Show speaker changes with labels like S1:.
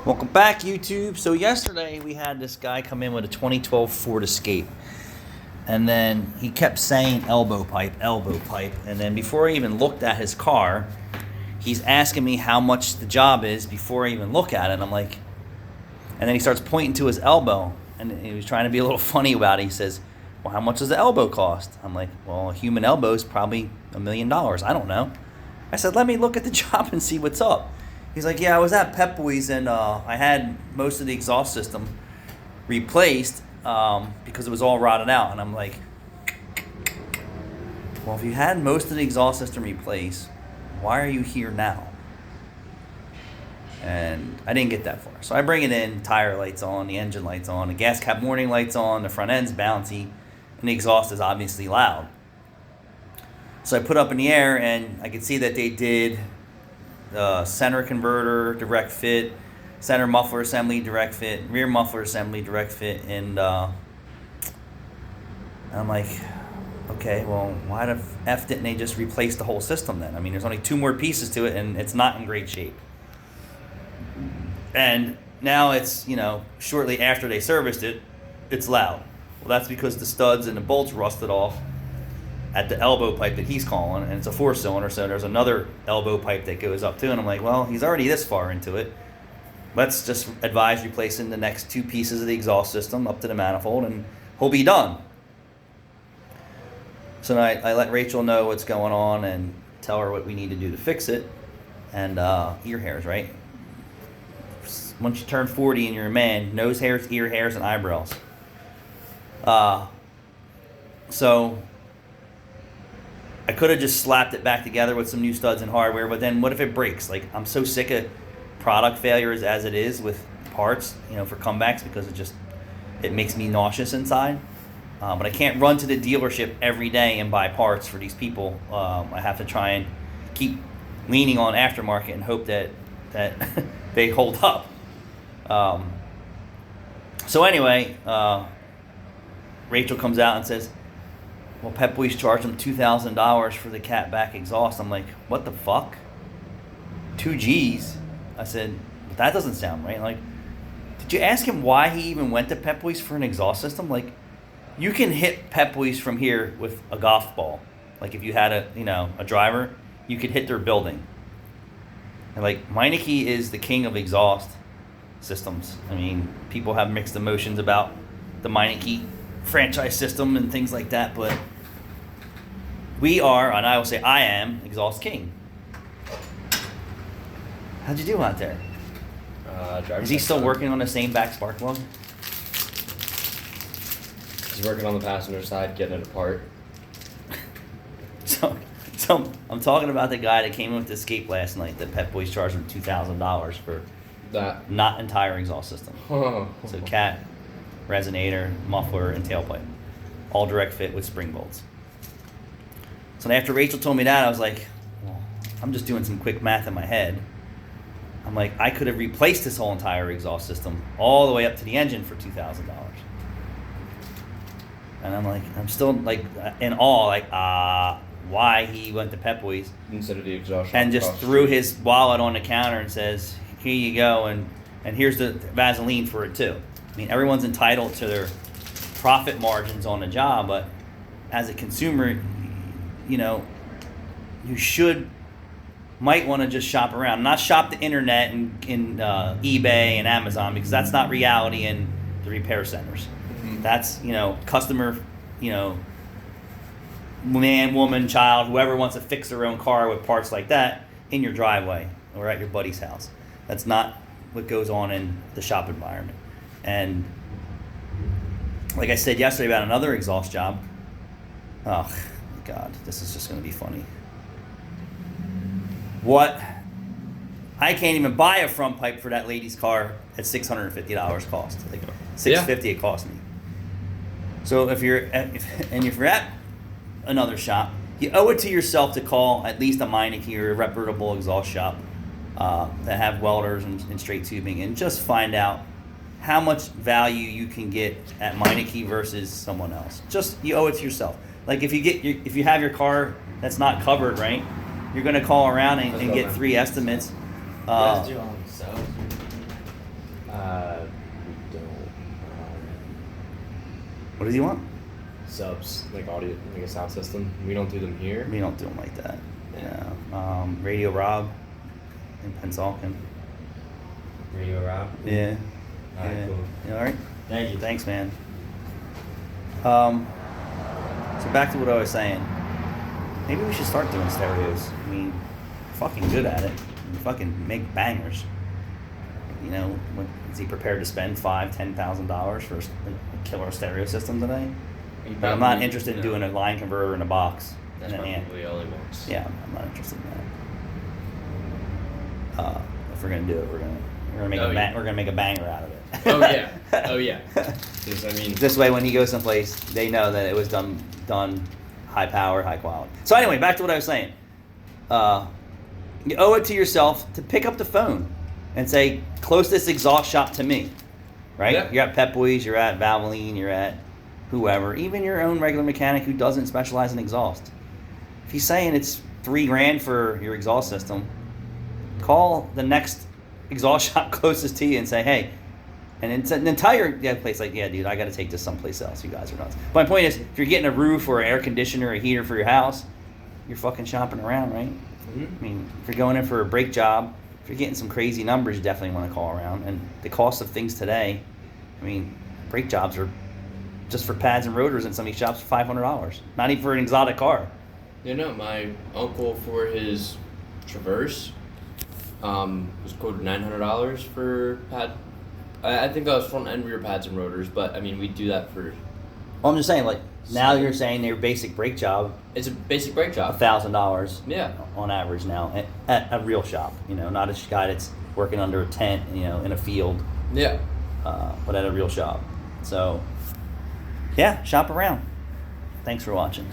S1: Welcome back, YouTube. So yesterday we had this guy come in with a 2012 Ford Escape. And then he kept saying elbow pipe. And then before I even looked at his car, he's asking me how much the job is before I even look at it. And I'm like, and then he starts pointing to his elbow. And he was trying to be a little funny about it. He says, well, how much does the elbow cost? I'm like, well, a human elbow is probably $1 million. I don't know. I said, let me look at the job and see what's up. He's like, yeah, I was at Pep Boys and I had most of the exhaust system replaced because it was all rotted out. And I'm like, well, if you had most of the exhaust system replaced, why are you here now? And I didn't get that far. So I bring it in, tire lights on, the engine lights on, the gas cap warning lights on, the front end's bouncy, and the exhaust is obviously loud. So I put up in the air and I could see that they did center converter, direct fit, center muffler assembly, direct fit, rear muffler assembly, direct fit, and I'm like, okay, well, why the F didn't they just replace the whole system then? I mean, there's only 2 more pieces to it, and it's not in great shape. And now it's, shortly after they serviced it, it's loud. Well, that's because the studs and the bolts rusted off at the elbow pipe that he's calling, and it's a 4-cylinder, so there's another elbow pipe that goes up too. And I'm like, well, he's already this far into it. Let's just advise replacing the next 2 pieces of the exhaust system up to the manifold, and he'll be done. So I let Rachel know what's going on and tell her what we need to do to fix it. And ear hairs, right? Once you turn 40 and you're a man, nose hairs, ear hairs, and eyebrows. So I could have just slapped it back together with some new studs and hardware, but then what if it breaks? Like, I'm so sick of product failures as it is with parts, for comebacks, because it makes me nauseous inside. But I can't run to the dealership every day and buy parts for these people. I have to try and keep leaning on aftermarket and hope that they hold up. So anyway, Rachel comes out and says, well, Pep Boys charged him $2,000 for the cat back exhaust. I'm like, what the fuck? 2 G's? I said, but that doesn't sound right. Like, did you ask him why he even went to Pep Boys for an exhaust system? Like, you can hit Pep Boys from here with a golf ball. Like, if you had a driver, you could hit their building. And like, Meineke is the king of exhaust systems. I mean, people have mixed emotions about the Meineke franchise system and things like that, but we are, and I will say I am, exhaust king. How'd you do out there? Is he still working on the same back spark plug?
S2: He's working on the passenger side, getting it apart.
S1: So I'm talking about the guy that came in with the Escape last night that Pep Boys charged him $2,000 for
S2: That.
S1: not entire exhaust system. So cat, resonator, muffler, and tailpipe. All direct fit with spring bolts. So after Rachel told me that, I was like, well, I'm just doing some quick math in my head. I'm like, I could have replaced this whole entire exhaust system all the way up to the engine for $2,000. And I'm like, I'm still like in awe, like, why he went to Pep Boys
S2: Instead of the exhaust shop
S1: and just threw his wallet on the counter and says, here you go, and here's the Vaseline for it too. I mean, everyone's entitled to their profit margins on the job, but as a consumer, you might want to just shop around, not shop the internet and in eBay and Amazon, because that's not reality in the repair centers. Mm-hmm. That's customer, man, woman, child, whoever wants to fix their own car with parts like that in your driveway or at your buddy's house. That's not what goes on in the shop environment. And like I said yesterday about another exhaust job, oh God, this is just going to be funny. What? I can't even buy a front pipe for that lady's car at $650 cost. Like $650 it cost me. So if you're at another shop, you owe it to yourself to call at least a Meineke or a reputable exhaust shop that have welders and straight tubing, and just find out how much value you can get at Meineke versus someone else. Just, you owe it to yourself. Like, if you have your car that's not covered, right, you're going to call around and get 3 estimates. What does he want?
S2: Subs, like audio, like a sound system. We don't do them here.
S1: We don't do them like that.
S2: Yeah.
S1: Yeah. Radio Rob in Pennsauken.
S3: Radio Rob.
S1: Yeah.
S3: Alright,
S1: Yeah.
S3: cool.
S1: You all right?
S3: Thank you.
S1: Thanks, man. So back to what I was saying. Maybe we should start doing stereos. I mean, we're fucking good at it. We fucking make bangers. You know, is he prepared to spend $5,000-$10,000 for a killer stereo system today? But I'm not interested in doing a line converter in a box.
S2: That's
S1: and an amp.
S2: probably all he wants.
S1: Yeah, I'm not interested in that. If we're gonna do it, we're gonna make we're gonna make a banger out of it.
S2: Oh yeah. Oh yeah. Because I mean,
S1: This way, when he goes someplace, they know that it was done high power, high quality. So anyway, back to what I was saying. You owe it to yourself to pick up the phone and say, "Close this exhaust shop to me." Right?
S2: Yeah.
S1: You're at Pep Boys, you're at Valvoline, you're at whoever, even your own regular mechanic who doesn't specialize in exhaust. If he's saying it's $3,000 for your exhaust system, call the next exhaust shop closest to you and say, "Hey." And it's an entire place like, "Yeah, dude, I got to take this someplace else. You guys are nuts." My point is, if you're getting a roof or an air conditioner or a heater for your house, you're fucking shopping around, right?
S2: Mhm.
S1: I mean, if you're going in for a brake job, if you're getting some crazy numbers, you definitely want to call around. And the cost of things today, I mean, brake jobs are just for pads and rotors in some of these shops $500. Not even for an exotic car.
S2: you know, my uncle for his Traverse, was quoted $900 for pad. I think that was front and rear pads and rotors, but I mean, we do that for.
S1: Well, I'm just saying, like, now you're saying their basic brake job,
S2: It's a basic brake job.
S1: $1,000
S2: Yeah.
S1: on average now at a real shop. You know, not a guy that's working under a tent, you know, in a field,
S2: Yeah.
S1: but at a real shop. So, yeah, shop around. Thanks for watching.